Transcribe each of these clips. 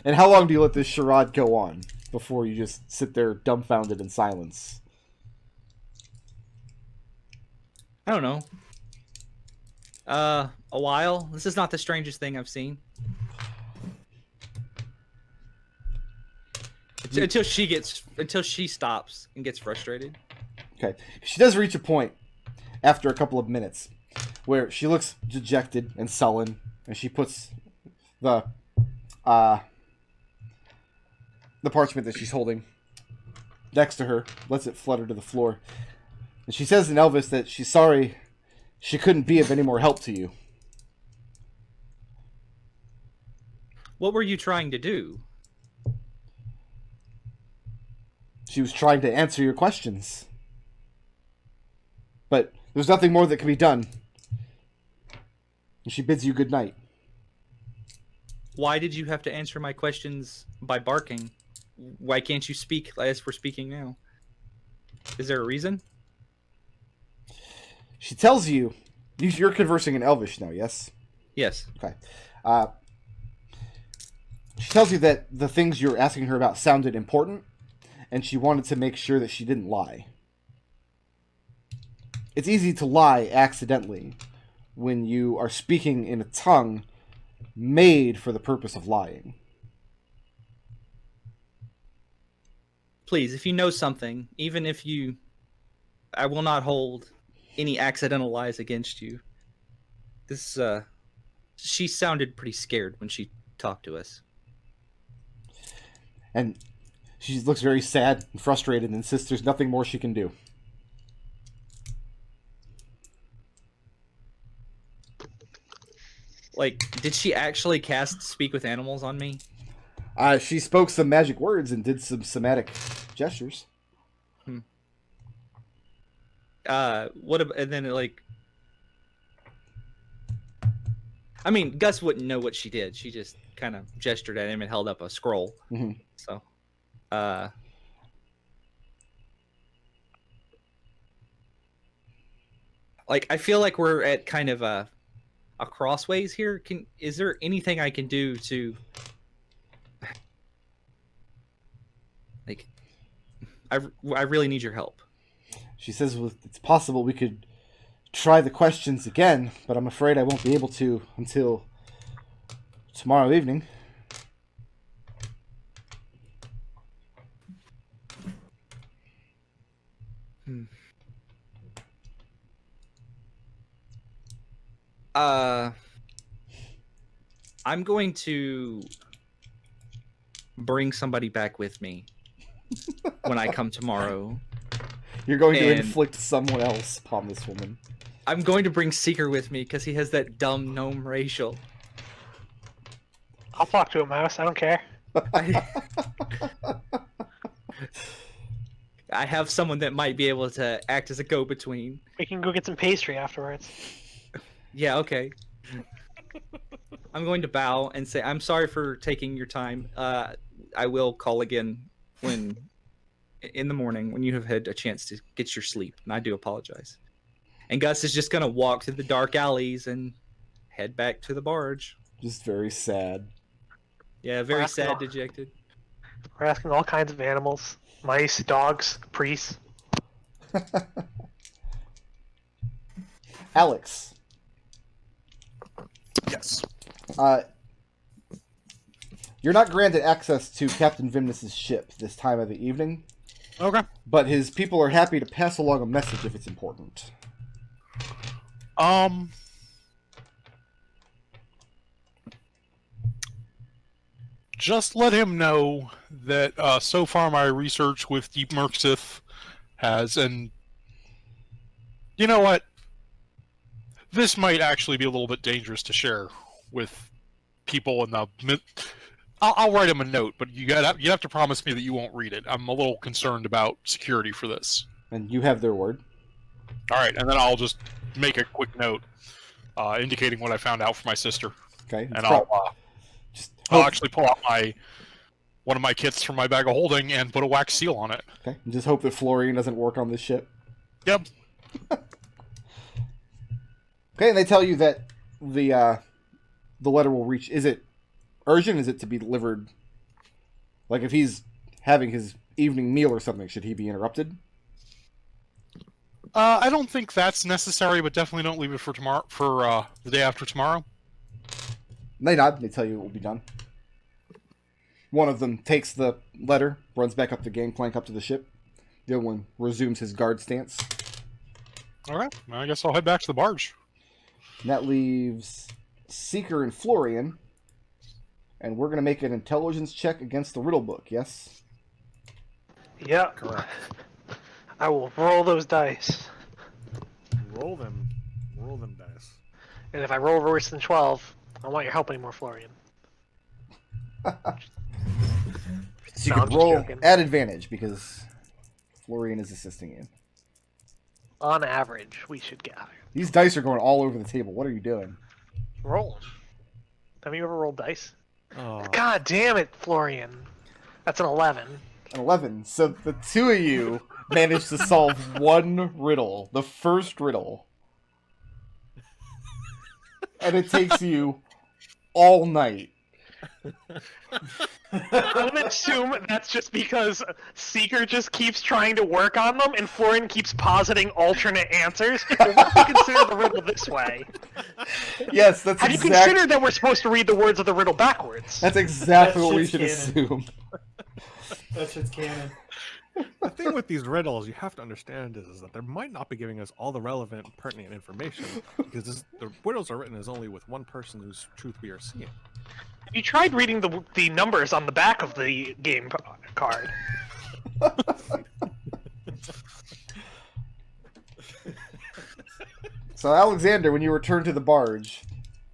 And how long do you let this charade go on before you just sit there dumbfounded in silence? I don't know. A while. This is not the strangest thing I've seen. Until she stops and gets frustrated. Okay. She does reach a point after a couple of minutes where she looks dejected and sullen, and she puts the parchment that she's holding next to her, lets it flutter to the floor. And she says in Elvis that she's sorry she couldn't be of any more help to you. What were you trying to do? She was trying to answer your questions. But there's nothing more that can be done. And she bids you good night. Why did you have to answer my questions by barking? Why can't you speak as we're speaking now? Is there a reason? She tells you... You're conversing in Elvish now, yes? Yes. Okay. She tells you that the things you're asking her about sounded important, and she wanted to make sure that she didn't lie. It's easy to lie accidentally when you are speaking in a tongue made for the purpose of lying. Please, if you know something, even if you... I will not hold any accidental lies against you. This, she sounded pretty scared when she talked to us. And she looks very sad and frustrated and insists there's nothing more she can do. Like, did she actually cast Speak with Animals on me? She spoke some magic words and did some somatic gestures. What about, and then like, I mean, Gus wouldn't know what she did. She just kind of gestured at him and held up a scroll. Mm-hmm. So, like, I feel like we're at kind of a crossways here. Is there anything I can do to, like, I really need your help. She says it's possible we could try the questions again, but I'm afraid I won't be able to until tomorrow evening. I'm going to bring somebody back with me when I come tomorrow. You're going to inflict someone else upon this woman. I'm going to bring Seeker with me because he has that dumb gnome racial. I'll talk to a mouse. I don't care. I have someone that might be able to act as a go-between. We can go get some pastry afterwards. Yeah, okay. I'm going to bow and say, I'm sorry for taking your time. I will call again in the morning when you have had a chance to get your sleep, and I do apologize. And Gus is just going to walk through the dark alleys and head back to the barge. Just very sad. Yeah, very sad, dejected. We're asking all kinds of animals. Mice, dogs, priests. Alex. Yes. You're not granted access to Captain Vimnus's ship this time of the evening. Okay. But his people are happy to pass along a message if it's important. Just let him know that so far my research with Deep Merksith has, and you know what? This might actually be a little bit dangerous to share with people in the... I'll write him a note, but you have to promise me that you won't read it. I'm a little concerned about security for this. And you have their word. All right, and then I'll just make a quick note indicating what I found out for my sister. Okay. And I'll actually pull out one of my kits from my bag of holding and put a wax seal on it. Okay. And just hope that Florian doesn't work on this ship. Yep. Okay, and they tell you that the letter will reach... Is it urgent? Is it to be delivered Like if he's having his evening meal or something, should he be interrupted? I don't think that's necessary, but definitely don't leave it for tomorrow. For the day after tomorrow. They nod. They tell you it will be done. One of them takes the letter, runs back up the gangplank up to the ship. The other one resumes his guard stance. All right. I guess I'll head back to the barge. And that leaves Seeker and Florian. And we're going to make an intelligence check against the riddle book, yes? Yep. Correct. I will roll those dice. Roll them. Roll them dice. And if I roll worse than 12, I don't want your help anymore, Florian. So you No, can I'm just roll joking. at advantage because Florian is assisting you. On average, we should get higher. These dice are going all over the table. What are you doing? Roll 'em. Have you ever rolled dice? Oh, God damn it, Florian. That's an 11. An 11. So the two of you managed to solve one riddle. The first riddle. And it takes you all night. I'm gonna assume that's just because Seeker just keeps trying to work on them, and Florian keeps positing alternate answers. But what do you consider the riddle this way? Yes, that's Have you exactly... considered that we're supposed to read the words of the riddle backwards? That's exactly That what we shit's should canon. assume. That shit's canon. the thing with these riddles you have to understand is that they might not be giving us all the relevant and pertinent information because the riddles are written as only with one person whose truth we are seeing. You tried reading the numbers on the back of the game card. So Alexander, when you return to the barge,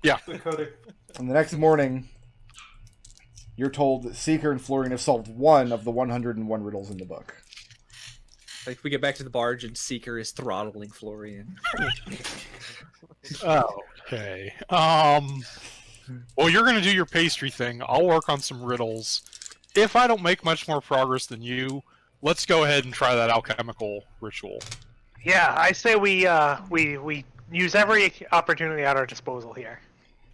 The codec. and the next morning, you're told that Seeker and Florian have solved one of the 101 riddles in the book. Like we get back to the barge and Seeker is throttling Florian. Okay. Well, you're gonna do your pastry thing. I'll work on some riddles. If I don't make much more progress than you, let's go ahead and try that alchemical ritual. Yeah, I say we use every opportunity at our disposal here.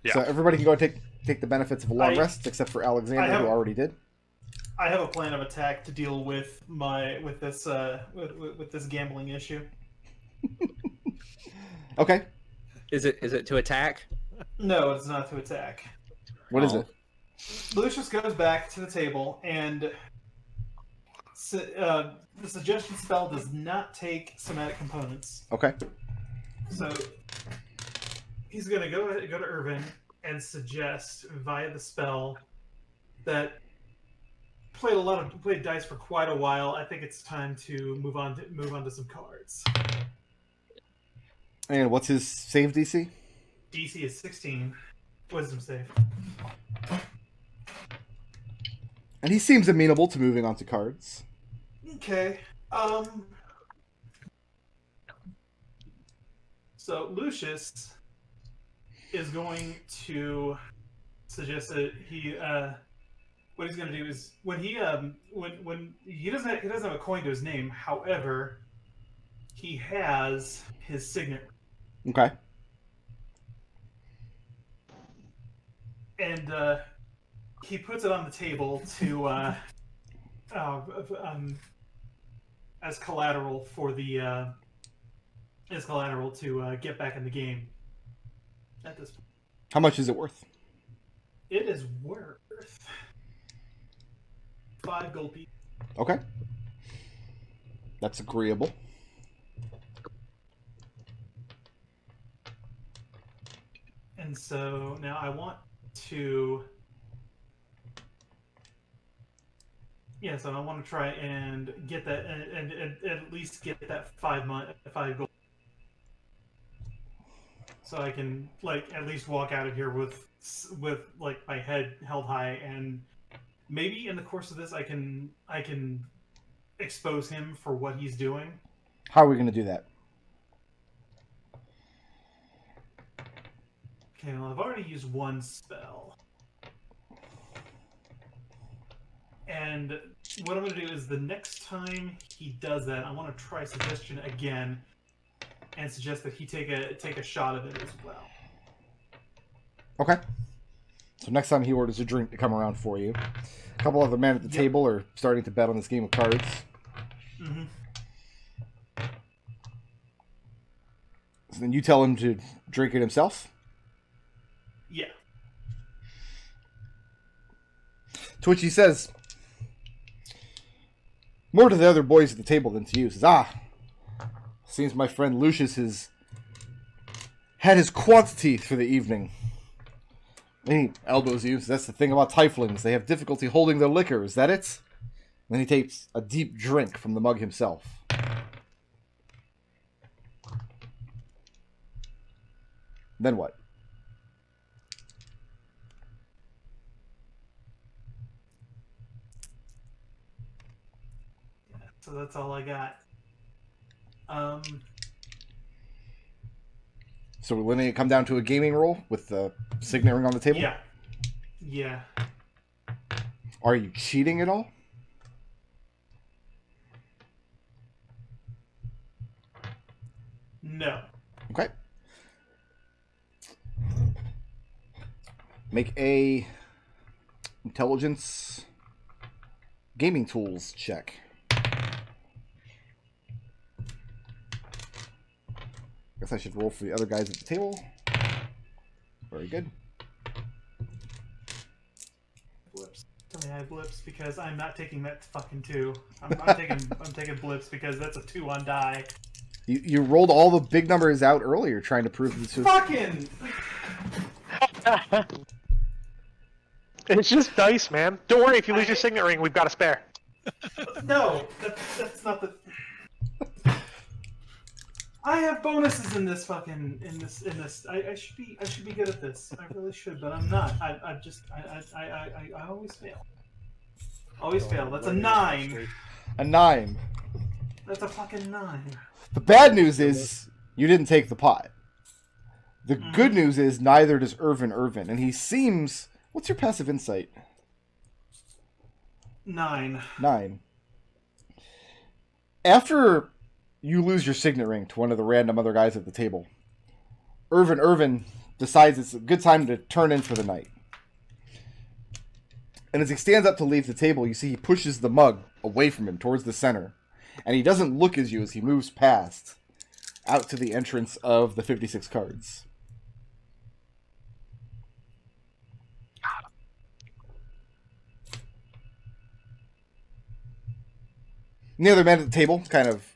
Yeah. So everybody can go and take the benefits of a long I- rest, except for Alexander, I have- who already did. I have a plan of attack to deal with this gambling issue. Okay. Is it to attack? No, it's not to attack. What is Oh. it? Lucius goes back to the table, and the suggestion spell does not take somatic components. Okay. So he's gonna go to Irvin and suggest via the spell that played dice for quite a while. I think it's time to move on to some cards. And what's his save DC? DC is 16. Wisdom save. And he seems amenable to moving on to cards. Okay. So Lucius is going to suggest that what he's going to do is when he doesn't have a coin to his name. However, he has his signet, Okay. and he puts it on the table to as collateral for the to get back in the game. At this point, How much is it worth? it is worth 5 gold pieces. Okay. That's agreeable. And so now I want to. Yeah, so I want to try and get that, and at least get that 5 gold, so I can at least walk out of here with my head held high, and maybe in the course of this I can expose him for what he's doing. How are we going to do that? Okay, well I've already used one spell. And what I'm going to do is the next time he does that, I want to try suggestion again, and suggest that he take a shot of it as well. Okay. So next time he orders a drink to come around for you. A couple other men at the table are starting to bet on this game of cards. Mm-hmm. So then you tell him to drink it himself? Yeah. To which he says, more to the other boys at the table than to you. He says, seems my friend Lucius has had his quantity for the evening. And he elbows you. That's the thing about Tieflings. They have difficulty holding their liquor. Is that it? And then he takes a deep drink from the mug himself. Then what? So that's all I got. So we're letting it come down to a gaming roll with the signet ring on the table? Yeah. Yeah. Are you cheating at all? No. Okay. Make a intelligence gaming tools check. Guess I should roll for the other guys at the table. Very good. Blips. Tell me I have blips because I'm not taking that fucking 2. I'm taking blips because that's a 2 on die. You rolled all the big numbers out earlier trying to prove this was... Fucking! It's just dice, man. Don't worry, if you lose your signet ring, we've got a spare. No, that's not the. I have bonuses in this fucking in this. I should be good at this. I really should, but I'm not. I always fail. Always fail. That's a 9. A 9. That's a fucking 9. The bad news is you didn't take the pot. The good news is neither does Irvin, and he seems... What's your passive insight? 9. 9. After you lose your signet ring to one of the random other guys at the table, Irvin decides it's a good time to turn in for the night. And as he stands up to leave the table, you see he pushes the mug away from him towards the center. And he doesn't look at you as he moves past out to the entrance of the 56 cards. And the other men at the table kind of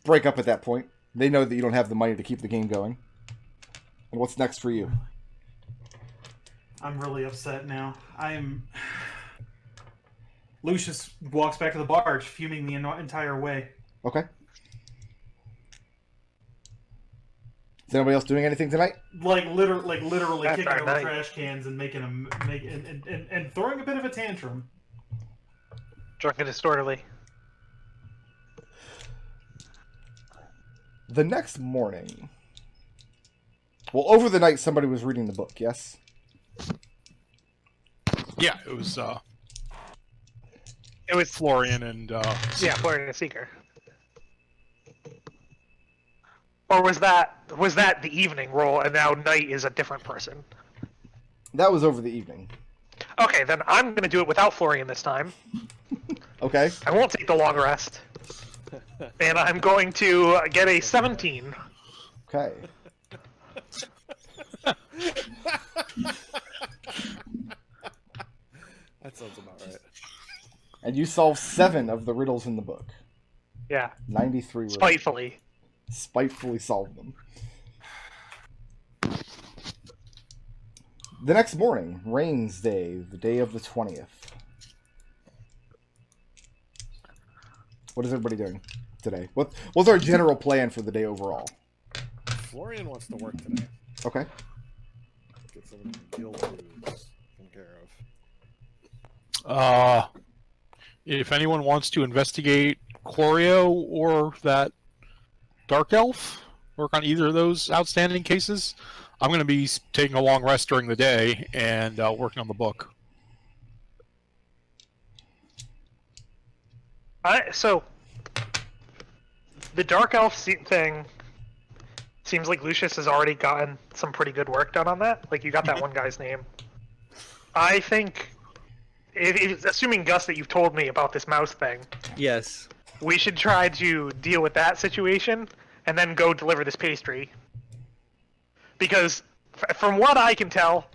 break up at that point. They know that you don't have the money to keep the game going. And what's next for you? I'm really upset now. Lucius walks back to the barge, fuming the entire way. Okay. Is anybody else doing anything tonight? Literally That's kicking our over night. trash cans and making them and throwing a bit of a tantrum. Drunk and disorderly. The next morning... Well, over the night, somebody was reading the book, yes? Yeah, it was It was Florian and yeah, Florian and Seeker. Or was that the evening roll, and now night is a different person? That was over the evening. Okay, then I'm gonna do it without Florian this time. Okay. I won't take the long rest, and I'm going to get a 17. Okay. That sounds about right. And you solve 7 of the riddles in the book. Yeah, 93 riddles. spitefully. Spitefully solved them. The next morning, Rains Day, the day of the 20th. What is everybody doing today? What's our general plan for the day overall? Florian wants to work today. Okay. Get some guild dues taken care of. if anyone wants to investigate Chlorio or that Dark Elf, work on either of those outstanding cases, I'm going to be taking a long rest during the day and working on the book. So, the Dark Elf thing Seems like Lucius has already gotten some pretty good work done on that. Like, you got that one guy's name. I think, assuming, Gus, that you've told me about this mouse thing, Yes. we should try to deal with that situation and then go deliver this pastry. Because, from what I can tell,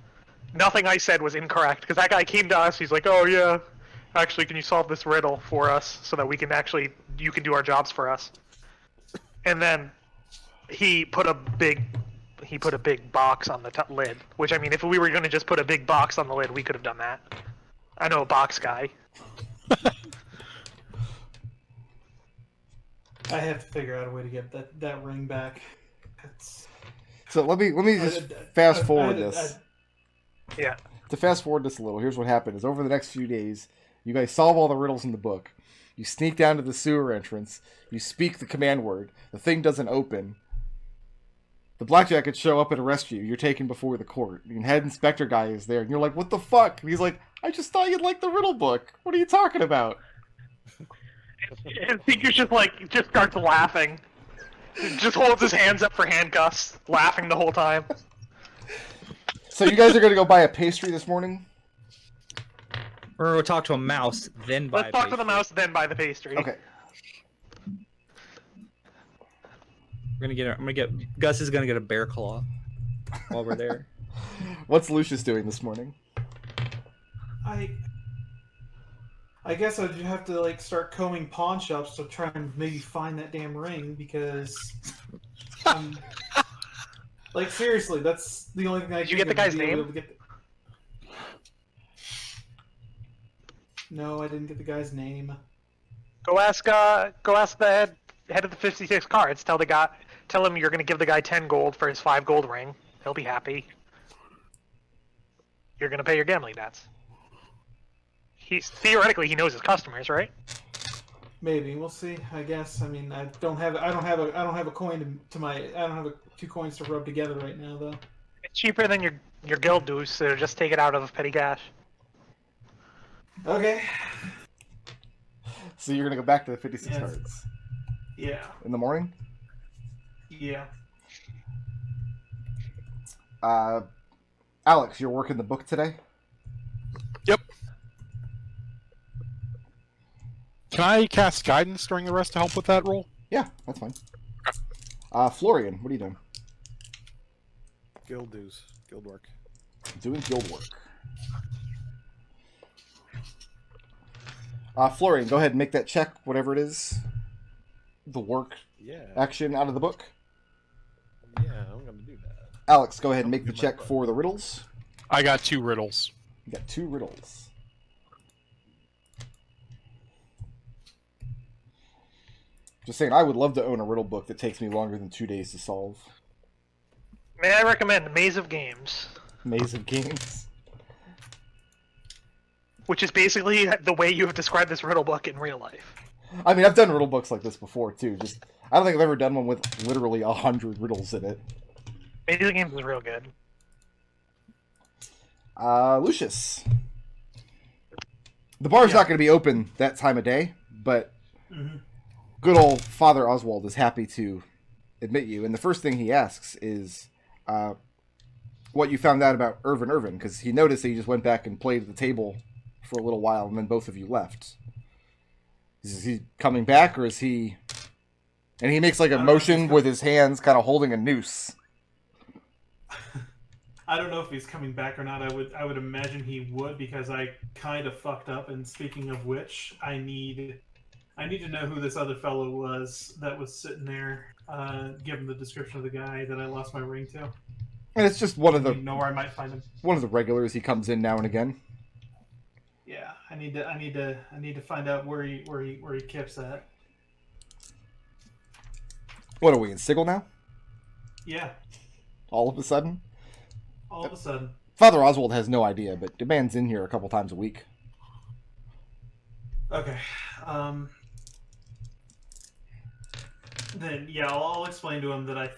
nothing I said was incorrect. Because that guy came to us, he's like, oh yeah, actually, can you solve this riddle for us so that we can you can do our jobs for us? And then he put a big box on the lid. Which, I mean, if we were going to just put a big box on the lid, we could have done that. I know a box guy. I have to figure out a way to get that ring back. So let me just fast forward this. Yeah. To fast forward this a little, here's what happened: is over the next few days, you guys solve all the riddles in the book. You sneak down to the sewer entrance. You speak the command word. The thing doesn't open. The blackjackets show up and arrest you. You're taken before the court. The head inspector guy is there, and you're like, "What the fuck?" And he's like, "I just thought you'd like the riddle book. What are you talking about?" And Seeker just starts laughing. Just holds his hands up for handcuffs, laughing the whole time. So you guys are gonna go buy a pastry this morning? Or we'll talk to a mouse, then buy. Let's talk to the mouse, then buy the pastry. Okay. I'm gonna get. Gus is gonna get a bear claw while we're there. What's Lucius doing this morning? I guess I'd have to like start combing pawn shops to try and maybe find that damn ring because, like seriously, that's the only thing I. Did you get the guy's name? No, I didn't get the guy's name. Go ask the head of the 56 cards. Tell him you're gonna give the guy 10 gold for his 5 gold ring. He'll be happy. You're gonna pay your gambling debts. Theoretically he knows his customers, right? Maybe we'll see. I guess. I mean, I don't have a coin to my. I don't have 2 coins to rub together right now, though. It's cheaper than your guild dues, so just take it out of petty cash. Okay. So you're gonna go back to the 56 Yes. cards Yeah. in the morning? Yeah. Alex, you're working the book today? Yep. Can I cast guidance during the rest to help with that roll? Yeah, that's fine. Florian, what are you doing? Guild dues, guild work. Doing guild work. Florian, go ahead and make that check, whatever it is. The work Yeah. action out of the book. Yeah, I'm gonna do that. Alex, go ahead and make the check for the riddles. I got 2 riddles. You got 2 riddles. Just saying, I would love to own a riddle book that takes me longer than 2 days to solve. May I recommend Maze of Games? Maze of Games. Which is basically the way you have described this riddle book in real life. I mean, I've done riddle books like this before, too. Just I don't think I've ever done one with literally 100 riddles in it. Maze of Games is real good. Lucius. The bar's not going to be open that time of day, but good old Father Oswald is happy to admit you. And the first thing he asks is what you found out about Irvin, because he noticed that you just went back and played at the table for a little while, and then both of you left. Is he coming back, or is he... And he makes like a motion with his hands kind of holding a noose. I don't know if he's coming back or not. I would imagine he would because I kind of fucked up. And speaking of which, I need to know who this other fellow was that was sitting there. Given the description of the guy that I lost my ring to. And it's just one of the... You know where I might find him. One of the regulars. He comes in now and again. Yeah, I need to find out where he kips at. What are we in Sigil now? Yeah, All of a sudden? all of a sudden. Father Oswald has no idea, but the man's in here a couple times a week. Okay. Then yeah, I'll explain to him that I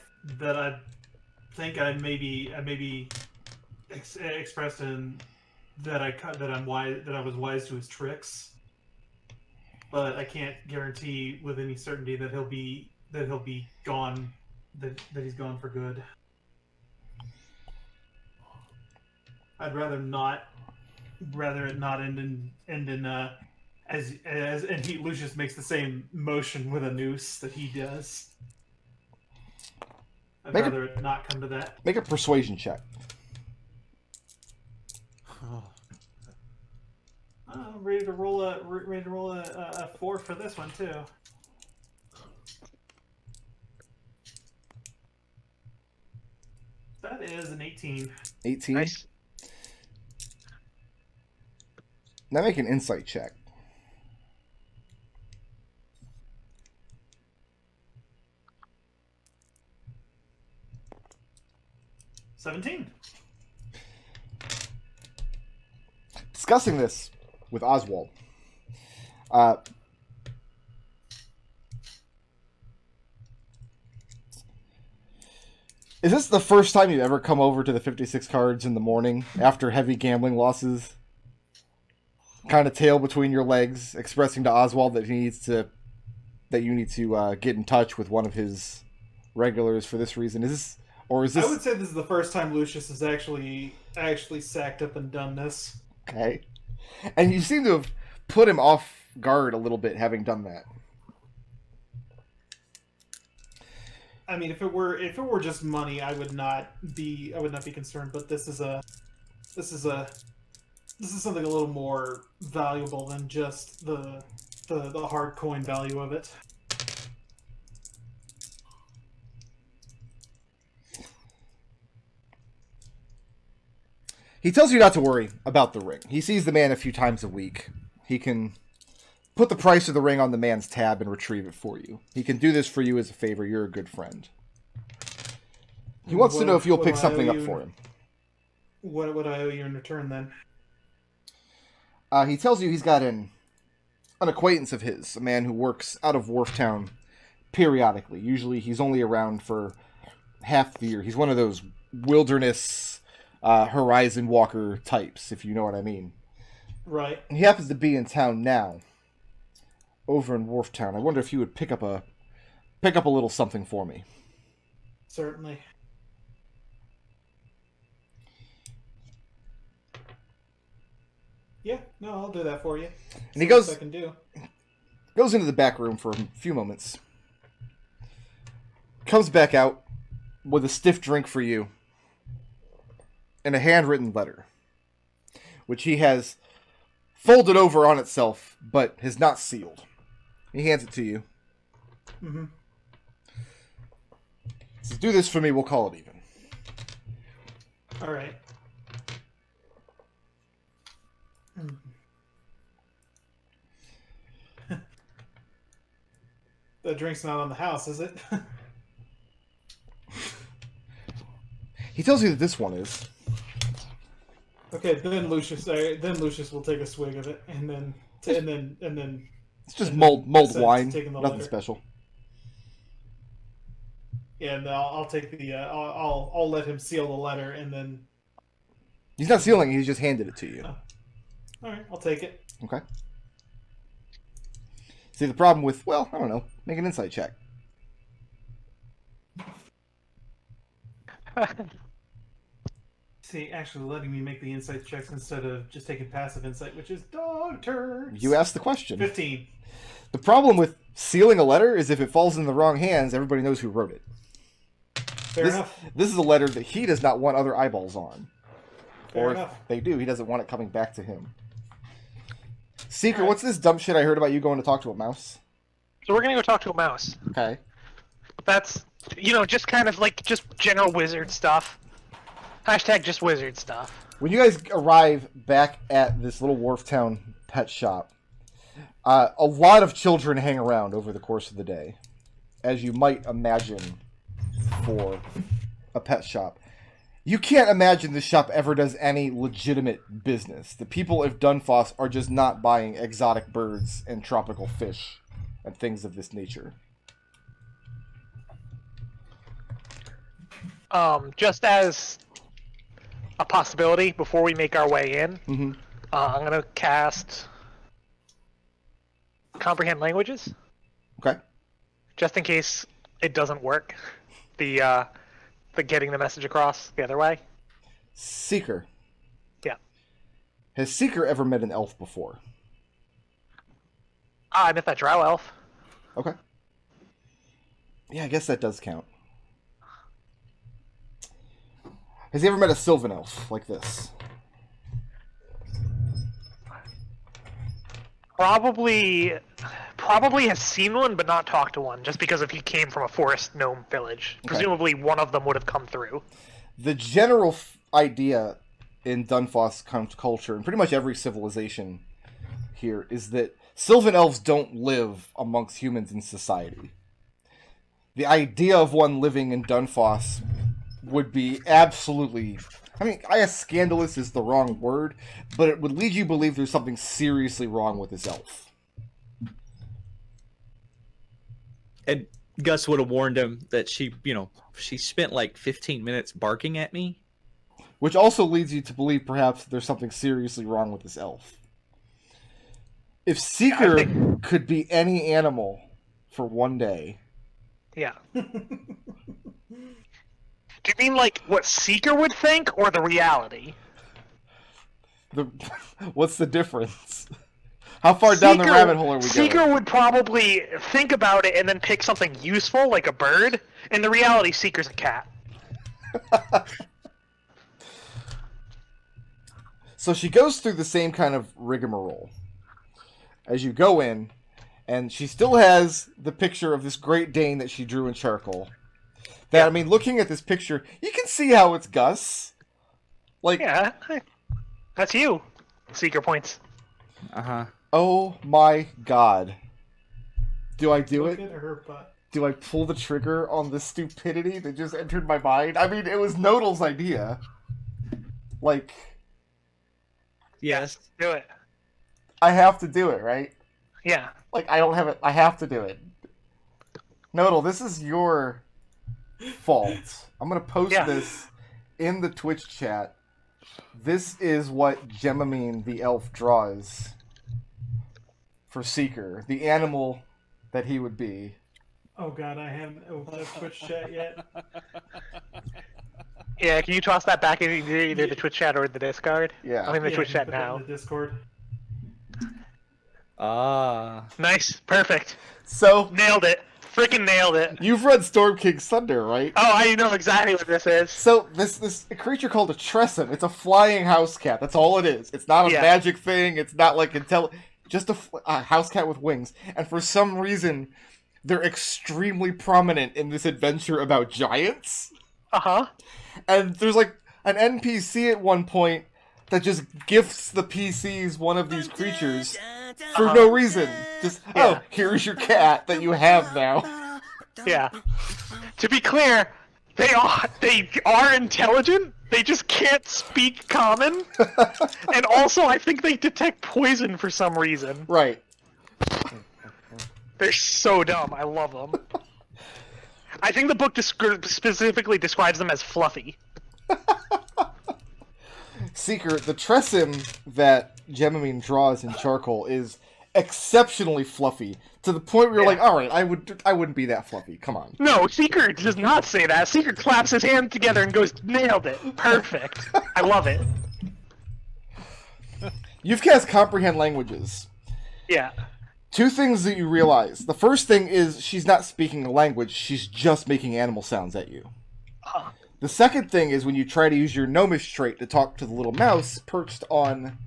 think I maybe expressed in that I was wise to his tricks, but I can't guarantee with any certainty that he'll be gone that he's gone for good. I'd rather it not end in Lucius makes the same motion with a noose that he does. I'd rather it not come to that. Make a persuasion check. I'm ready to roll a 4 for this one too. That is an 18. 18. Nice. Now make an insight check. $17. Discussing this with Oswald. Is this the first time you've ever come over to the 56 cards in the morning after heavy gambling losses? Kind of tail between your legs, expressing to Oswald that you need to get in touch with one of his regulars for this reason. Is this? I would say this is the first time Lucius has actually sacked up and done this. Okay. And you seem to have put him off guard a little bit having done that. I mean, if it were just money, I would not be concerned. But this is something a little more valuable than just the hard coin value of it. He tells you not to worry about the ring. He sees the man a few times a week. He can put the price of the ring on the man's tab and retrieve it for you. He can do this for you as a favor. You're a good friend. He wants to know if you'll pick something up for him. What would I owe you in return then? He tells you he's got an acquaintance of his, a man who works out of Wharftown periodically. Usually he's only around for half the year. He's one of those wilderness horizon walker types, if you know what I mean. Right. He happens to be in town now, over in Wharftown. I wonder if you would pick up a little something for me. Certainly. Yeah, no, I'll do that for you. And he goes, I can do. Goes into the back room for a few moments. Comes back out with a stiff drink for you and a handwritten letter, which he has folded over on itself, but has not sealed. He hands it to you. Mm-hmm. Says, do this for me, we'll call it even. All right. The drink's not on the house, is it? He tells you that this one is. Okay, then Lucius will take a swig of it, and then It's just mulled wine, taking the nothing letter. special. Yeah, and I'll take the I'll let him seal the letter, and then. He's not sealing it, he's just handed it to you. Oh. All right, I'll take it. Okay. See, the problem with, well, I don't know, make an insight check. See, actually letting me make the insight checks instead of just taking passive insight, which is dog turds. You asked the question. 15. The problem with sealing a letter is if it falls in the wrong hands, everybody knows who wrote it. Fair enough. This is a letter that he does not want other eyeballs on. Fair Or if enough. they do, he doesn't want it coming back to him. Secret, Alright. what's this dumb shit I heard about you going to talk to a mouse? So we're gonna go talk to a mouse. Okay. That's, just kind of like just general wizard stuff. Hashtag just wizard stuff. When you guys arrive back at this little Wharftown pet shop, a lot of children hang around over the course of the day, as you might imagine for a pet shop. You can't imagine this shop ever does any legitimate business. The people of Dunfoss are just not buying exotic birds and tropical fish and things of this nature. Just as a possibility before we make our way in, Mm-hmm. I'm gonna cast Comprehend Languages, Okay. just in case it doesn't work. the getting the message across the other way. Seeker. Yeah. Has Seeker ever met an elf before? I met that drow elf. Okay. Yeah, I guess that does count. Has he ever met a Sylvan elf like this? Probably has seen one, but not talked to one, just because if he came from a forest gnome village. Okay. Presumably one of them would have come through. The general idea in Dunfoss culture, and pretty much every civilization here, is that Sylvan elves don't live amongst humans in society. The idea of one living in Dunfoss would be absolutely... I mean, I guess scandalous is the wrong word, but it would lead you to believe there's something seriously wrong with this elf. And Gus would have warned him that she spent like 15 minutes barking at me. Which also leads you to believe perhaps there's something seriously wrong with this elf. If Seeker could be any animal for one day... Yeah. Do you mean like what Seeker would think, or the reality? What's the difference? How far down the rabbit hole are we going? Seeker would probably think about it and then pick something useful, like a bird. In the reality, Seeker's a cat. So she goes through the same kind of rigmarole as you go in, and she still has the picture of this Great Dane that she drew in charcoal. That, I mean, looking at this picture, you can see how it's Gus. Like, yeah, that's you. Seeker points. Uh-huh. Oh my god. Do I do Look it? at her butt. Do I pull the trigger on the stupidity that just entered my mind? I mean, it was Nodal's idea. Like... Yes. Do it. I have to do it, right? Yeah. Like, I don't have it. I have to do it. Nodal, this is your fault. I'm going to post this in the Twitch chat. This is what Gemamine the elf draws for Seeker. The animal that he would be. Oh god, I haven't opened up Twitch chat yet. Yeah, can you toss that back in either the Twitch chat or the Discord? Yeah. I'm in the Yeah, Twitch chat put that now. in the Discord. Ah. Nice. Perfect. So, Nailed it. Freaking nailed it. you've read Storm King's Thunder, right? Oh, I know exactly what this is. So, this creature called a Tressum, it's a flying house cat. That's all it is. It's not a Yeah. magic thing. It's not like just a house cat with wings. And for some reason, they're extremely prominent in this adventure about giants. Uh-huh. And there's like an NPC at one point that just gifts the PCs one of these creatures for no reason. Just, oh, here's your cat that you have now. Yeah. To be clear, they are intelligent. They just can't speak common. And also, I think they detect poison for some reason. Right. They're so dumb. I love them. I think the book specifically describes them as fluffy. Seeker, the Tressum that Gemamine draws in charcoal is exceptionally fluffy, to the point where you're like, alright, I wouldn't be that fluffy. Come on. No, Seeker does not say that. Seeker claps his hands together and goes, nailed it. Perfect. I love it. You've cast Comprehend Languages. Yeah. Two things that you realize. The first thing is she's not speaking a language, she's just making animal sounds at you. Huh. The second thing is when you try to use your Gnomish trait to talk to the little mouse perched on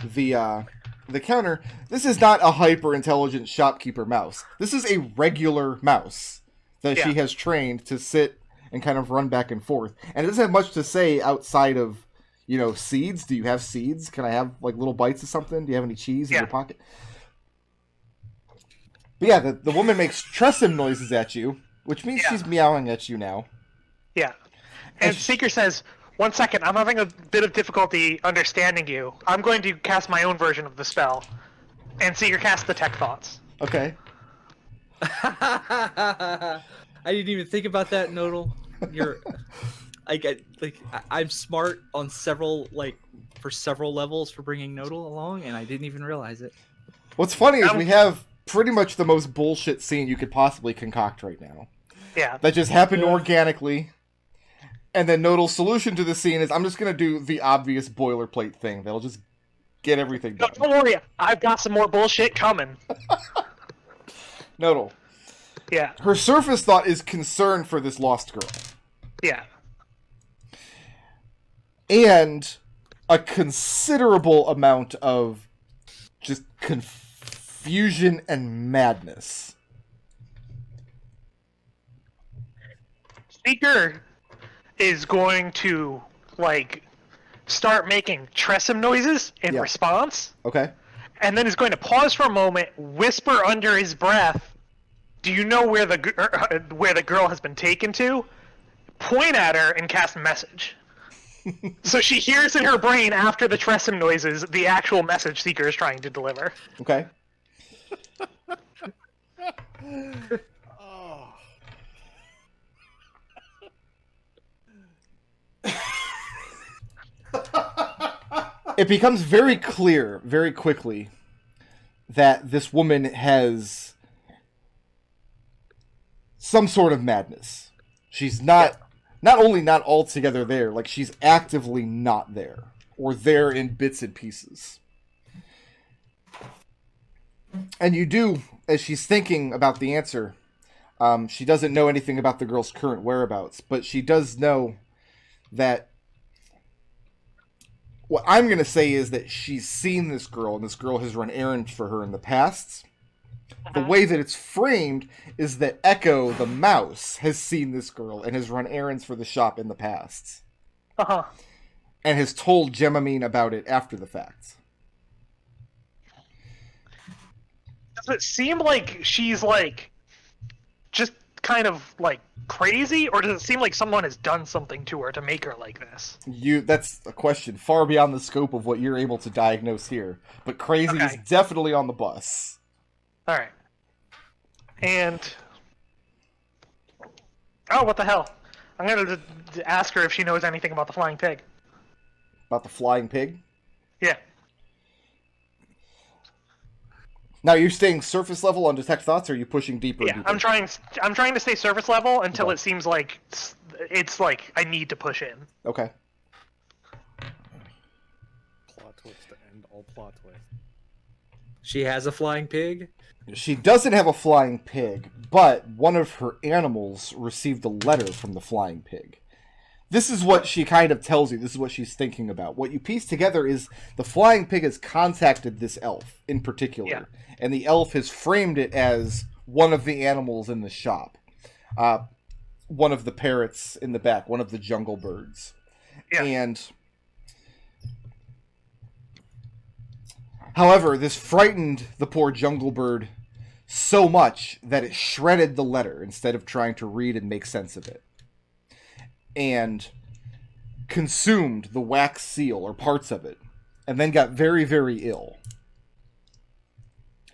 the counter, this is not a hyper-intelligent shopkeeper mouse. This is a regular mouse that she has trained to sit and kind of run back and forth. And it doesn't have much to say outside of, seeds. Do you have seeds? Can I have, like, little bites of something? Do you have any cheese in your pocket? But yeah, the woman makes Tressum noises at you, which means she's meowing at you now. Yeah. And Seeker says, 1 second, I'm having a bit of difficulty understanding you. I'm going to cast my own version of the spell. And Seeker casts Detect Thoughts. Okay. I didn't even think about that, Nodal. I'm smart on several levels for bringing Nodal along, and I didn't even realize it. What's funny is we have pretty much the most bullshit scene you could possibly concoct right now. Yeah. that just happened organically. And then Nodal's solution to the scene is, I'm just going to do the obvious boilerplate thing. That'll just get everything done. Don't worry, I've got some more bullshit coming. Nodal. Yeah. Her surface thought is concern for this lost girl. Yeah. And a considerable amount of just confusion and madness. Seeker is going to, like, start making tressum noises in response, Okay. and then is going to pause for a moment, whisper under his breath, "Do you know where the girl has been taken to?" Point at her and cast a message. So she hears in her brain, after the tressum noises, the actual message Seeker is trying to deliver. Okay. It becomes very clear, very quickly, that this woman has some sort of madness. She's not only not altogether there, like she's actively not there, or there in bits and pieces. And you do, as she's thinking about the answer, she doesn't know anything about the girl's current whereabouts, but she does know that what I'm going to say is that she's seen this girl, and this girl has run errands for her in the past. The way that it's framed is that Echo, the mouse, has seen this girl and has run errands for the shop in the past. Uh-huh. And has told Gemamine about it after the fact. Does it seem like she's, like, just kind of, like, crazy? Or does it seem like someone has done something to her to make her like this? That's a question far beyond the scope of what you're able to diagnose here. But crazy is definitely on the bus. Alright. And... oh, what the hell? I'm gonna ask her if she knows anything about the flying pig. About the flying pig? Yeah. Now, you're staying surface level on detect thoughts, or are you pushing deeper? Yeah, and deeper? I'm trying to stay surface level until Okay. it seems like it's like I need to push in. Okay. Plot twist to end all plot twists. She has a flying pig. She doesn't have a flying pig, but one of her animals received a letter from the flying pig. This is what she kind of tells you. This is what she's thinking about. What you piece together is the flying pig has contacted this elf in particular, and the elf has framed it as one of the animals in the shop. One of the parrots in the back, one of the jungle birds. Yeah. And however, this frightened the poor jungle bird so much that it shredded the letter instead of trying to read and make sense of it. And consumed the wax seal, or parts of it, and then got very, very ill.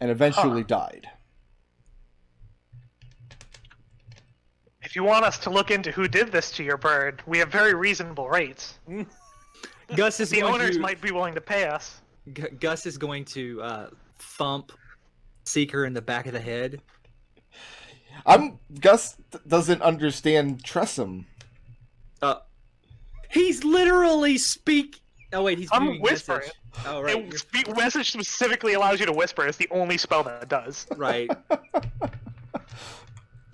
And eventually died. If you want us to look into who did this to your bird, we have very reasonable rates. Gus is The going owners to, might be willing to pay us. Gus is going to thump Seeker in the back of the head. Gus doesn't understand Tressum. He's literally Oh wait, he's I'm viewing whispering. message. Oh right, And message specifically allows you to whisper. It's the only spell that it does. right.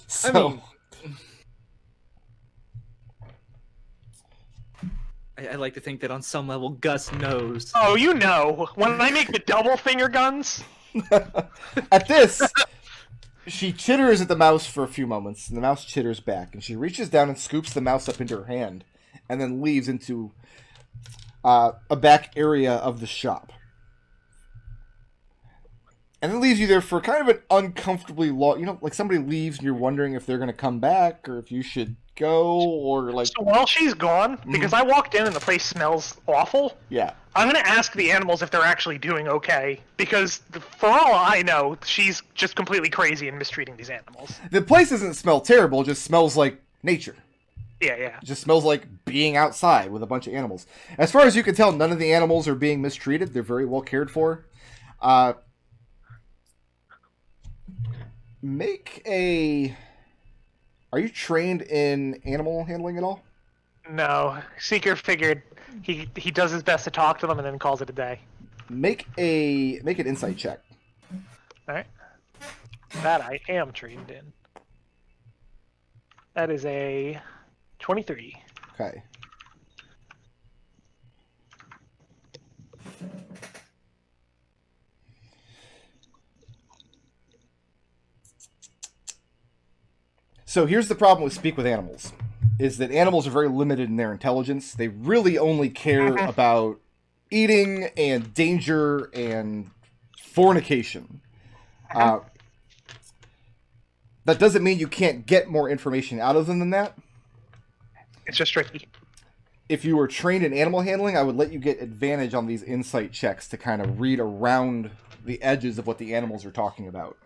So, I mean, I like to think that on some level Gus knows. Oh, you know. When I make the double finger guns... at this, she chitters at the mouse for a few moments, and the mouse chitters back, and she reaches down and scoops the mouse up into her hand, and then leaves into a back area of the shop. And then leaves you there for kind of an uncomfortably long... You know, like somebody leaves and you're wondering if they're going to come back, or if you should go, or like... So while she's gone, because I walked in and the place smells awful, Yeah. I'm going to ask the animals if they're actually doing okay, because for all I know, she's just completely crazy and mistreating these animals. The place doesn't smell terrible, it just smells like nature. Yeah. It just smells like being outside with a bunch of animals. As far as you can tell, none of the animals are being mistreated. They're very well cared for. Make a Are you trained in animal handling at all? No, Seeker figured he does his best to talk to them and then calls it a day. Make an insight check. All right. That I am trained in. That is a 23. Okay. So here's the problem with Speak with Animals, is that animals are very limited in their intelligence. They really only care about eating and danger and fornication. That doesn't mean you can't get more information out of them than that. It's just tricky. If you were trained in animal handling, I would let you get advantage on these insight checks to kind of read around the edges of what the animals are talking about.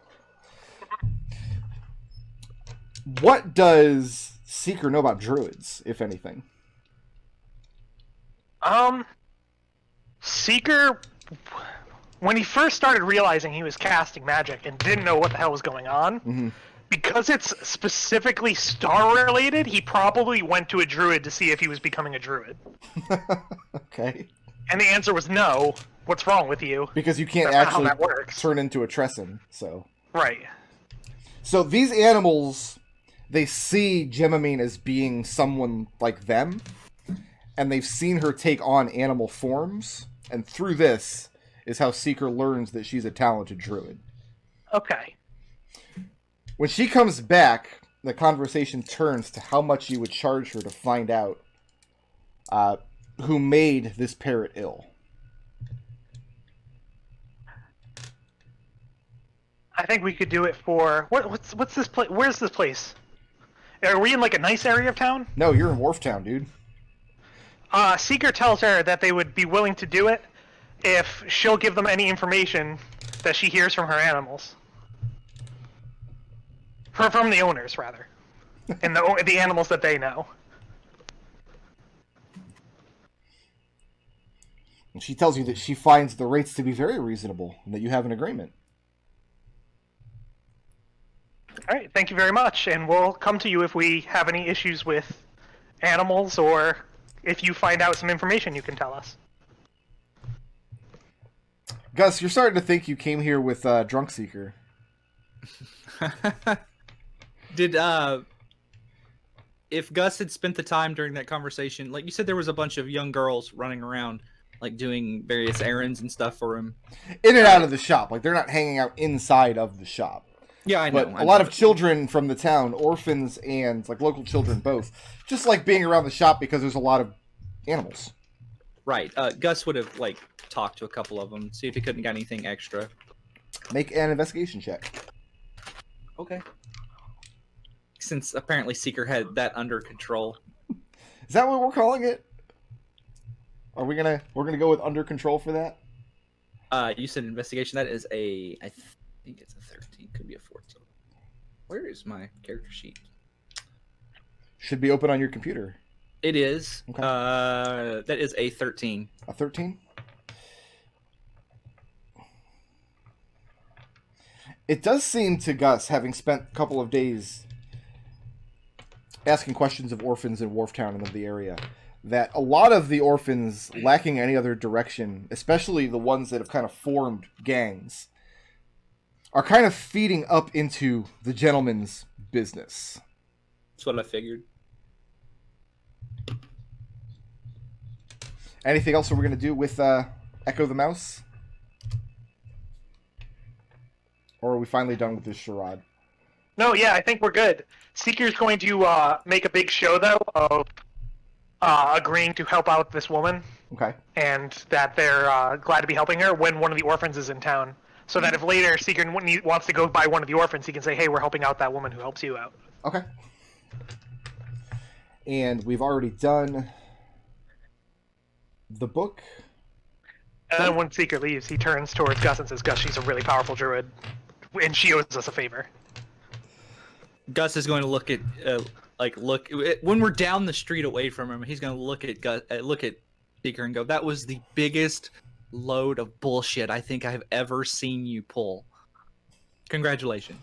What does Seeker know about druids, if anything? Seeker, when he first started realizing he was casting magic and didn't know what the hell was going on, because it's specifically star-related, he probably went to a druid to see if he was becoming a druid. Okay. And the answer was no. What's wrong with you? Because you can't That's not how actually that works. turn into a Tresson, so... Right. So these animals, they see Gemamine as being someone like them, and they've seen her take on animal forms, and through this is how Seeker learns that she's a talented druid. Okay. When she comes back, the conversation turns to how much you would charge her to find out who made this parrot ill. I think we could do it for... What's this place? Where's this place? Are we in, like, a nice area of town? No, you're in Wharftown, dude. Seeker tells her that they would be willing to do it if she'll give them any information that she hears from her animals. From the owners, rather. And the animals that they know. And she tells you that she finds the rates to be very reasonable, and that you have an agreement. All right, thank you very much, and we'll come to you if we have any issues with animals, or if you find out some information you can tell us. Gus, you're starting to think you came here with Drunk Seeker. If Gus had spent the time during that conversation, like you said, there was a bunch of young girls running around, like doing various errands and stuff for him. In and out of the shop. Like, they're not hanging out inside of the shop. Yeah, I know. But a lot of children from the town, orphans and like local children both, just like being around the shop because there's a lot of animals. Right. Gus would have like talked to a couple of them, see if he couldn't get anything extra. Make an investigation check. Okay. Since apparently Seeker had that under control. Is that what we're calling it? We're gonna go with under control for that? You said investigation. That is I think it's a 13. Could be a 14. Where is my character sheet? Should be open on your computer. It is. Okay. That is a 13. A 13? It does seem to Gus, having spent a couple of days asking questions of orphans in Wharftown and of the area, that a lot of the orphans, lacking any other direction, especially the ones that have kind of formed gangs, are kind of feeding up into the gentleman's business. That's what I figured. Anything else we're going to do with Echo the Mouse? Or are we finally done with this charade? No, yeah, I think we're good. Seeker's going to make a big show, though, of agreeing to help out this woman. Okay. And that they're glad to be helping her when one of the orphans is in town. So that if later Seeker wants to go by one of the orphans, he can say, hey, we're helping out that woman who helps you out. Okay. And we've already done the book. And then when Seeker leaves, he turns towards Gus and says, Gus, she's a really powerful druid, and she owes us a favor. Gus is going to look at, when we're down the street away from him, he's going to look at Seeker and go, that was the biggest load of bullshit I think I've ever seen you pull. Congratulations.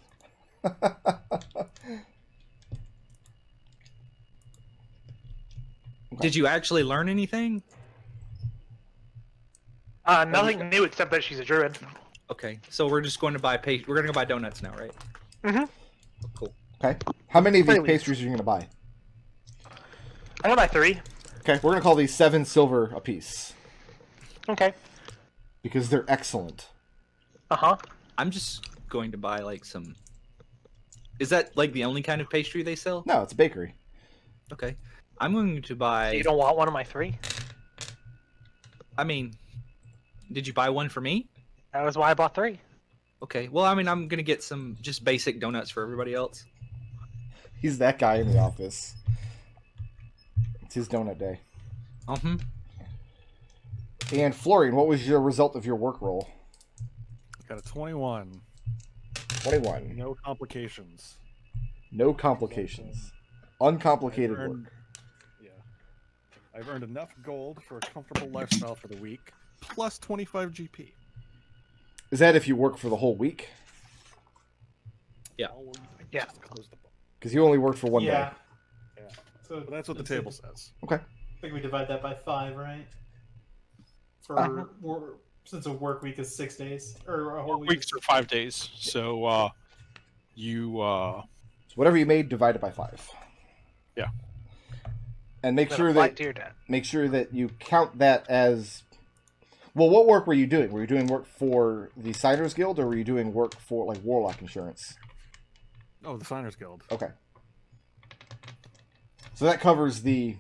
Did you actually learn anything? Nothing new except that she's a druid. Okay, so we're just going to buy we're going to go buy donuts now, right? Mm-hmm. Cool. Okay. How many of these Praline. pastries are you going to buy? I'm gonna buy 3. Okay, we're going to call these 7 silver apiece. Okay. Because they're excellent. Uh-huh. I'm just going to buy like some. Is that like the only kind of pastry they sell? No, it's a bakery. Okay, I'm going to buy. So you don't want one of my 3? I mean, did you buy one for me? That was why I bought 3. Okay, well, I mean, I'm gonna get some just basic donuts for everybody else. He's that guy in the office. It's his donut day. Uh-huh. And Florian, what was your result of your work roll? Got a 21. 21. No complications. No complications. Uncomplicated work. Yeah. I've earned enough gold for a comfortable lifestyle for the week, plus 25 GP. Is that if you work for the whole week? Yeah. Oh, I Yeah. just closed the book. Because you only worked for one Yeah. day. So But that's what the table says. Okay. I think we divide that by 5, right? Uh-huh. Since a work week is 6 days or a whole week. Weeks are 5 days, so you So whatever you made, divide it by 5. Yeah. And make Then sure apply that it to your debt. you count that as. Well, what work were you doing? Were you doing work for the Signers Guild, or were you doing work for like Warlock insurance? Oh, the Signers Guild. Okay. So that covers the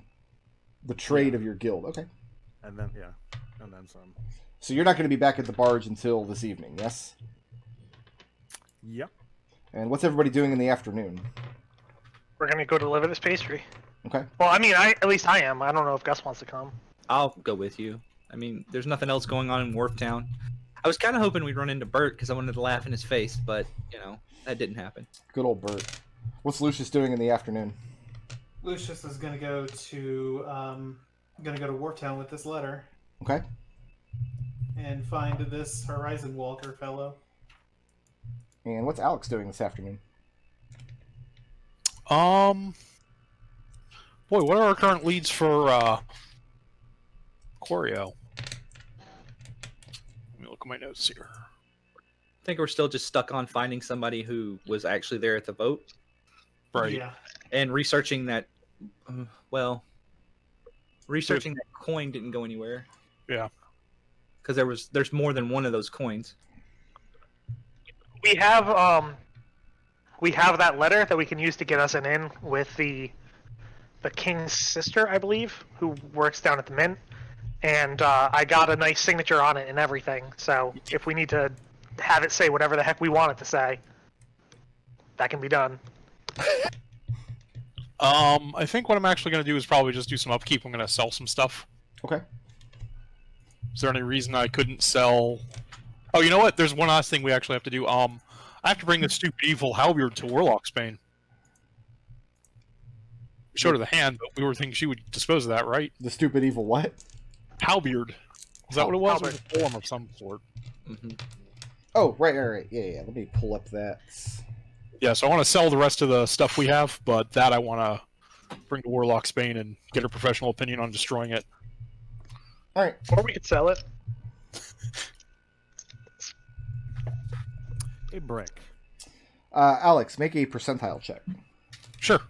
trade of your guild. Okay. And then, yeah. And then some. So you're not going to be back at the barge until this evening, yes? Yep. And what's everybody doing in the afternoon? We're gonna go deliver this pastry. Okay. Well, I mean, at least I am. I don't know if Gus wants to come. I'll go with you. I mean, there's nothing else going on in Wharftown. I was kind of hoping we'd run into Bert because I wanted to laugh in his face, but you know that didn't happen. Good old Bert. What's Lucius doing in the afternoon? Lucius is gonna go to Wartown with this letter Okay. and find this Horizon Walker fellow. And what's Alex doing this afternoon? boy, what are our current leads for Choreo? Let me look at my notes here. I think we're still just stuck on finding somebody who was actually there at the vote Right. Yeah. and researching that. Researching that coin didn't go anywhere. Yeah. Because there's more than one of those coins. We have that letter that we can use to get us an in with the king's sister, I believe, who works down at the mint. And I got a nice signature on it and everything. So if we need to have it say whatever the heck we want it to say, that can be done. I think what I'm actually going to do is probably just do some upkeep. I'm going to sell some stuff. Okay. Is there any reason I couldn't sell? Oh, you know what? There's one last thing we actually have to do. I have to bring the stupid evil halberd to Warlock's Bane. We showed her the hand, but we were thinking she would dispose of that, right? The stupid evil what? Halberd. Is that what it was? It was Halberd. a form of some sort. Mm-hmm. Oh, right. Yeah. Let me pull up that. Yeah, so I want to sell the rest of the stuff we have, but that I want to bring to Warlock's Bane and get her professional opinion on destroying it. All right. Or we could sell it. A brick. Alex, make a percentile check. Sure.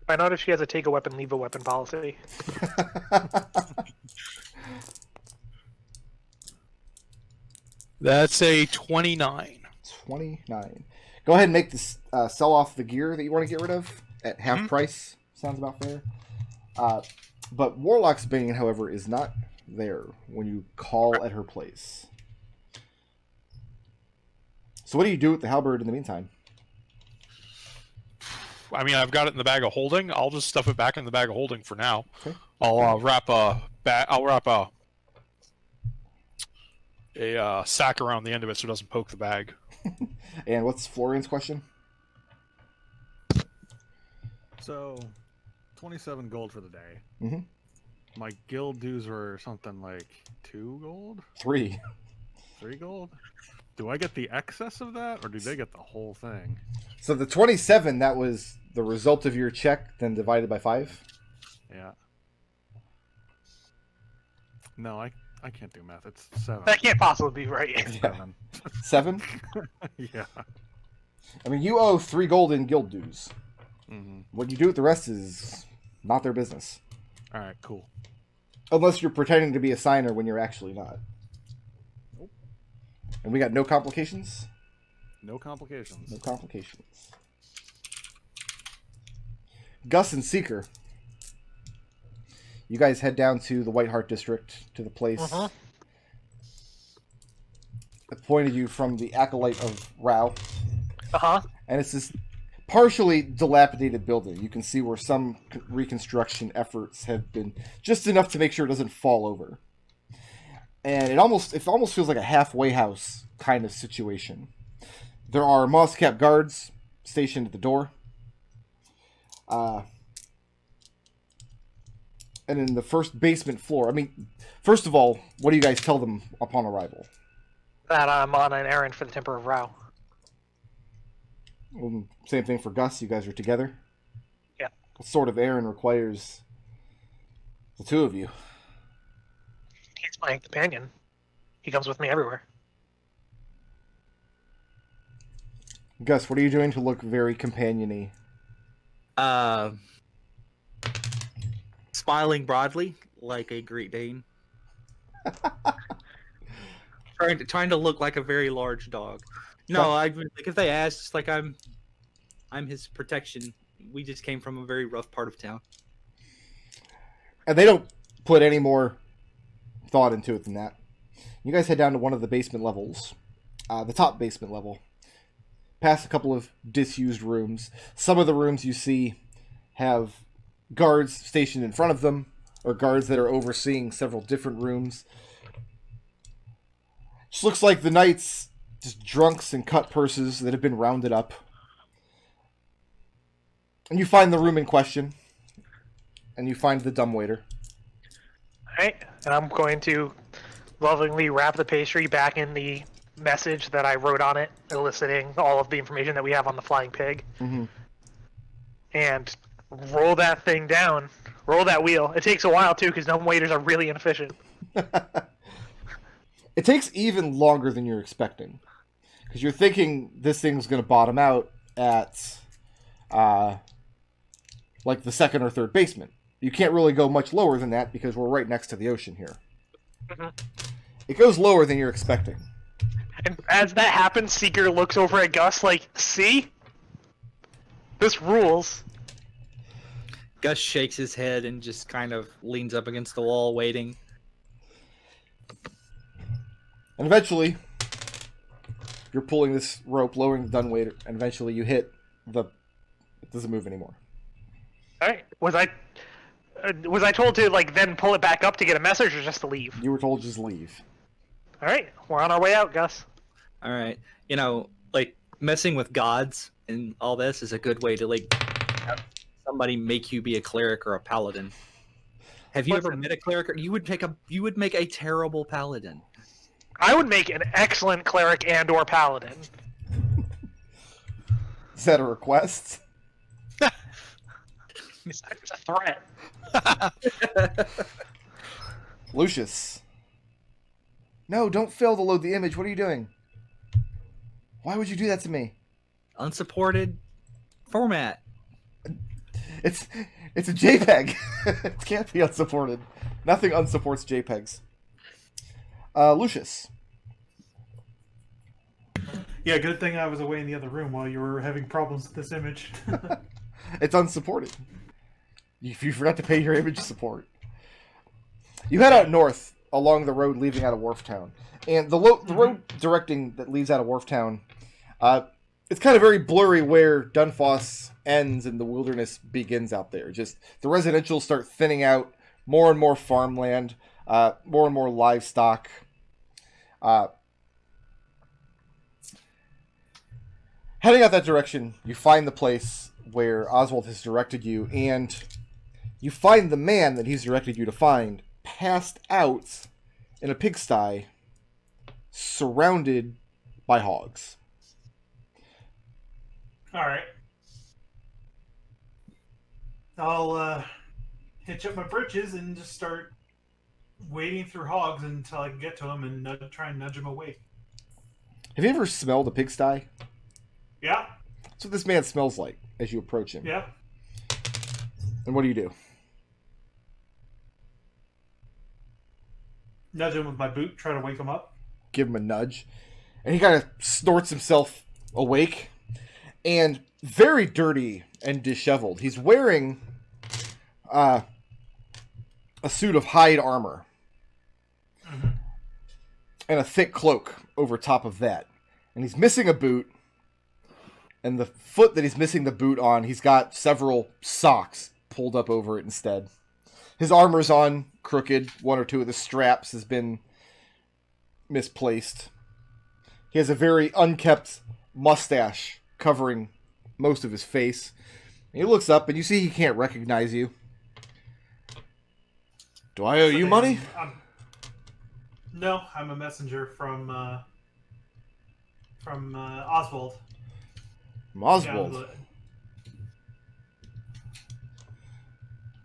Find out if she has a take a weapon, leave a weapon policy. That's a 29. 29. Go ahead and make this sell off the gear that you want to get rid of at half price. Sounds about fair. But Warlock's Bane, however, is not there when you call at her place. So what do you do with the halberd in the meantime? I mean, I've got it in the bag of holding. I'll just stuff it back in the bag of holding for now. Okay. I'll wrap a sack around the end of it so it doesn't poke the bag. And what's Florian's question? So, 27 gold for the day. Mm-hmm. My guild dues were something like 2 gold? 3. 3 gold? Do I get the excess of that, or do they get the whole thing? So the 27, that was the result of your check, then divided by 5? Yeah. No, I can't do math. It's 7. That can't possibly be right. Yeah. 7? Yeah. I mean, you owe 3 gold in guild dues. Mm-hmm. What you do with the rest is not their business. All right, cool. Unless you're pretending to be a signer when you're actually not. And we got no complications? No complications. No complications. Gus and Seeker. You guys head down to the White Hart District, to the place appointed you from the Acolyte of Rao. And it's this partially dilapidated building. You can see where some reconstruction efforts have been just enough to make sure it doesn't fall over. And it almost feels like a halfway house kind of situation. There are moss-capped guards stationed at the door. And in the first basement floor, I mean, first of all, what do you guys tell them upon arrival? That I'm on an errand for the Temper of Rao. Well, same thing for Gus. You guys are together? Yeah. What sort of errand requires the two of you? He's my companion. He comes with me everywhere. Gus, what are you doing to look very companion-y? Smiling broadly like a Great Dane. trying to look like a very large dog. No, like if they ask, it's like I'm his protection. We just came from a very rough part of town. And they don't put any more thought into it than that. You guys head down to one of the basement levels, the top basement level. Past a couple of disused rooms. Some of the rooms you see have guards stationed in front of them, or guards that are overseeing several different rooms. Just looks like the knights, just drunks and cut purses that have been rounded up. And you find the room in question, and you find the dumbwaiter. Alright, and I'm going to lovingly wrap the pastry back in the message that I wrote on it, eliciting all of the information that we have on the flying pig. Mm-hmm. And roll that thing down. Roll that wheel. It takes a while, too, because gnome waiters are really inefficient. It takes even longer than you're expecting. Because you're thinking this thing's going to bottom out at, like, the second or third basement. You can't really go much lower than that because we're right next to the ocean here. Mm-hmm. It goes lower than you're expecting. And as that happens, Seeker looks over at Gus like, see? This rules. Gus shakes his head and just kind of leans up against the wall, waiting. And eventually, you're pulling this rope, lowering the dumbwaiter, and eventually you hit the... It doesn't move anymore. Alright, was I told to, like, then pull it back up to get a message, or just to leave? You were told just leave. Alright, we're on our way out, Gus. All right, you know, like messing with gods and all this is a good way to like have somebody make you be a cleric or a paladin. Have you ever met a cleric? You would make a terrible paladin. I would make an excellent cleric and/or paladin. Is that a request? It's a threat. Lucius. No, don't fail to load the image. What are you doing? Why would you do that to me? Unsupported format. It's a JPEG. It can't be unsupported. Nothing unsupports JPEGs. Lucius. Yeah, good thing I was away in the other room while you were having problems with this image. It's unsupported. If you forgot to pay your image support. You head out north along the road leaving out of Wharftown. And the road directing that leads out of Wharftown, it's kind of very blurry where Dunfoss ends and the wilderness begins out there. Just the residential start thinning out, more and more farmland, more and more livestock. Heading out that direction, you find the place where Oswald has directed you, and you find the man that he's directed you to find passed out in a pigsty, surrounded by hogs. All right. I'll hitch up my britches and just start wading through hogs until I can get to them and try and nudge them away. Have you ever smelled a pigsty? Yeah. That's what this man smells like as you approach him. Yeah. And what do you do? Nudge him with my boot, try to wake him up. Give him a nudge. And he kind of snorts himself awake. And very dirty and disheveled. He's wearing a suit of hide armor. Mm-hmm. And a thick cloak over top of that. And he's missing a boot. And the foot that he's missing the boot on, he's got several socks pulled up over it instead. His armor's on crooked. One or two of the straps has been misplaced. He has a very unkempt mustache covering most of his face. And he looks up and you see he can't recognize you. Do I owe you money? No, I'm a messenger from Oswald. From Oswald. Yeah,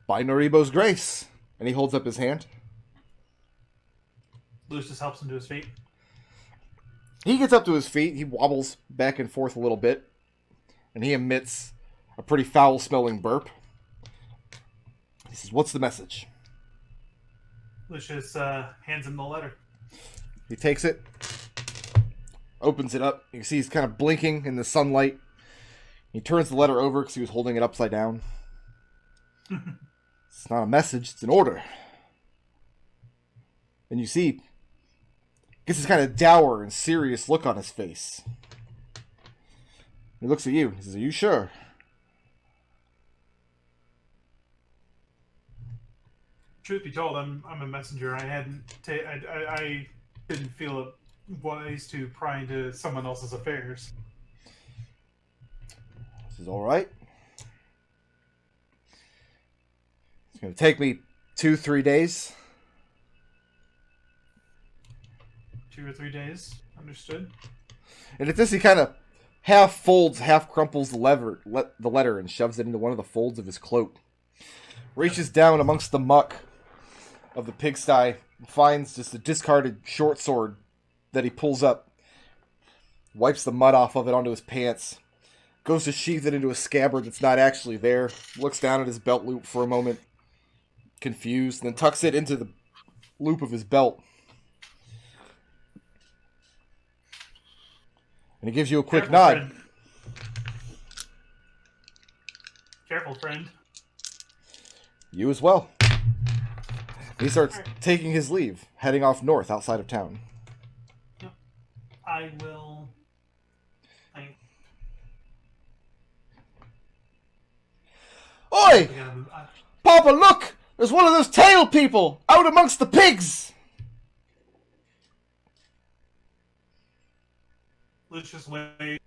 By Noribo's grace. And he holds up his hand. Lucius helps him to his feet. He gets up to his feet. He wobbles back and forth a little bit. And he emits a pretty foul-smelling burp. He says, "What's the message?" Lucius hands him the letter. He takes it. Opens it up. You can see he's kind of blinking in the sunlight. He turns the letter over because he was holding it upside down. It's not a message. It's an order. And you see, gets this kind of dour and serious look on his face. He looks at you. He says, "Are you sure?" Truth be told, I'm a messenger. I didn't feel it wise to pry into someone else's affairs. This is all right. It's going to take me 2-3 days. 2 or 3 days. Understood. And at this, he kind of half folds, half crumples the letter and shoves it into one of the folds of his cloak. Reaches down amongst the muck of the pigsty and finds just a discarded short sword that he pulls up, wipes the mud off of it onto his pants, goes to sheath it into a scabbard that's not actually there, looks down at his belt loop for a moment, confused, and then tucks it into the loop of his belt. And he gives you a quick nod. Friend. Careful, friend. You as well. He starts taking his leave, heading off north outside of town. Yep. I will. Oi! Papa, look! There's one of those tail people out amongst the pigs! Lucius waves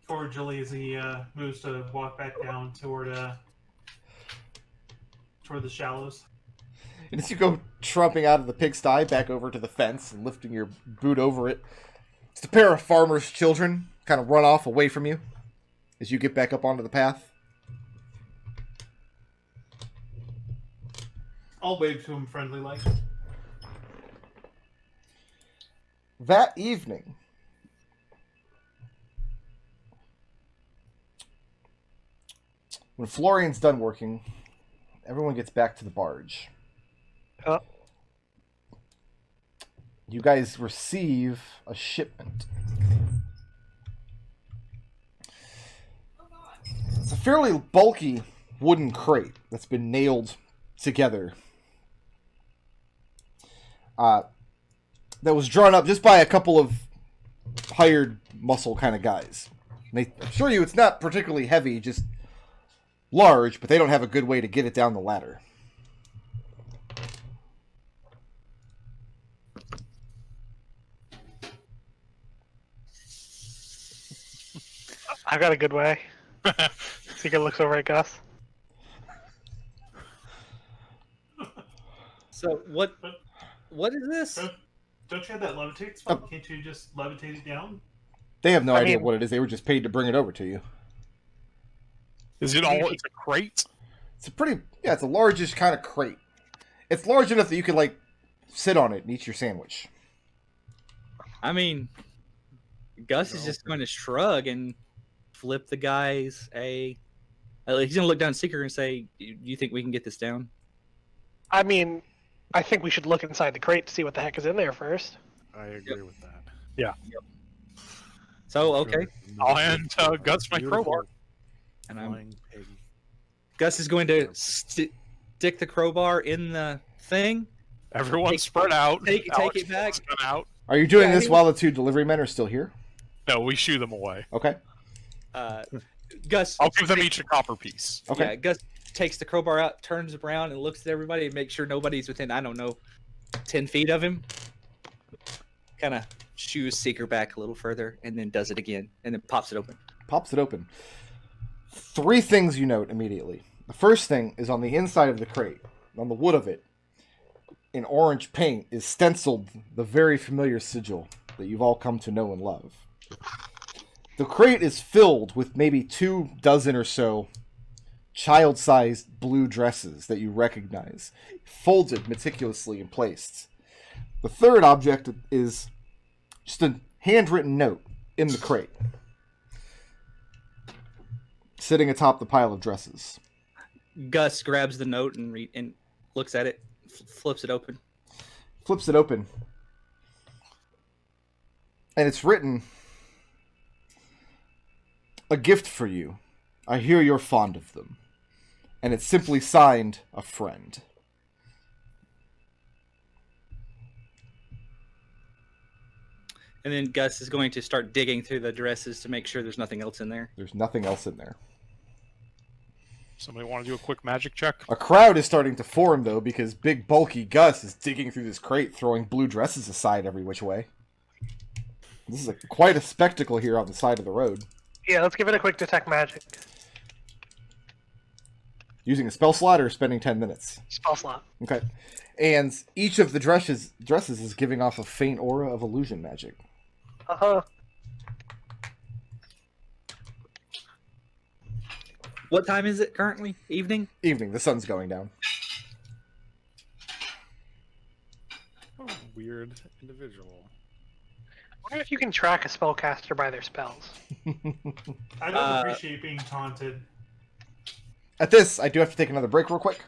cordially as he moves to walk back down toward the shallows. And as you go trumping out of the pigsty back over to the fence and lifting your boot over it, just a pair of farmers' children kind of run off away from you as you get back up onto the path. I'll wave to him friendly like. That evening, when Florian's done working, everyone gets back to the barge. Oh. You guys receive a shipment. It's a fairly bulky wooden crate that's been nailed together. That was drawn up just by a couple of hired muscle kind of guys. And they assure you it's not particularly heavy, just large, but they don't have a good way to get it down the ladder. I've got a good way. Seeker looks over at Gus. So what is this? Don't you have that levitate spell? Can't you just levitate it down? They have no I idea mean- what it is. They were just paid to bring it over to you. Is it all? It's a crate. It's a pretty, yeah, it's a largish kind of crate. It's large enough that you could like sit on it and eat your sandwich. I mean, Gus is just going to shrug and flip the guys a. He's going to look down at Seeker and say, "Do you think we can get this down?" I mean, I think we should look inside the crate to see what the heck is in there first. I agree with that. So okay, I'll hand Gus my crowbar. and Flying pig. Gus is going to stick the crowbar in the thing. Everyone spread out. Take Alex it back. walks out. Are you doing Yeah, I this mean- while the 2 delivery men are still here? No, we shoo them away. Okay. Gus. I'll give them each a copper piece. Okay. Yeah, Gus takes the crowbar out, turns around, and looks at everybody and makes sure nobody's within, I don't know, 10 feet of him. Kind of shoos Seeker back a little further, and then does it again, and then pops it open. Pops it open. 3 things you note immediately. The first thing is on the inside of the crate, on the wood of it, in orange paint, is stenciled the very familiar sigil that you've all come to know and love. The crate is filled with maybe 24 or so child-sized blue dresses that you recognize, folded meticulously and placed. The third object is just a handwritten note in the crate, sitting atop the pile of dresses. Gus grabs the note and looks at it, flips it open. Flips it open, and it's written, "A gift for you. I hear you're fond of them." And it's simply signed, "A friend." And then Gus is going to start digging through the dresses to make sure there's nothing else in there. There's nothing else in there. Somebody want to do a quick magic check? A crowd is starting to form, though, because big, bulky Gus is digging through this crate, throwing blue dresses aside every which way. This is quite a spectacle here on the side of the road. Yeah, let's give it a quick detect magic. Using a spell slot or spending 10 minutes? Spell slot. Okay. And each of the dresses is giving off a faint aura of illusion magic. Uh-huh. What time is it currently? Evening? Evening, the sun's going down. Oh, weird individual. I wonder if you can track a spellcaster by their spells. I don't appreciate being taunted. At this, I do have to take another break real quick.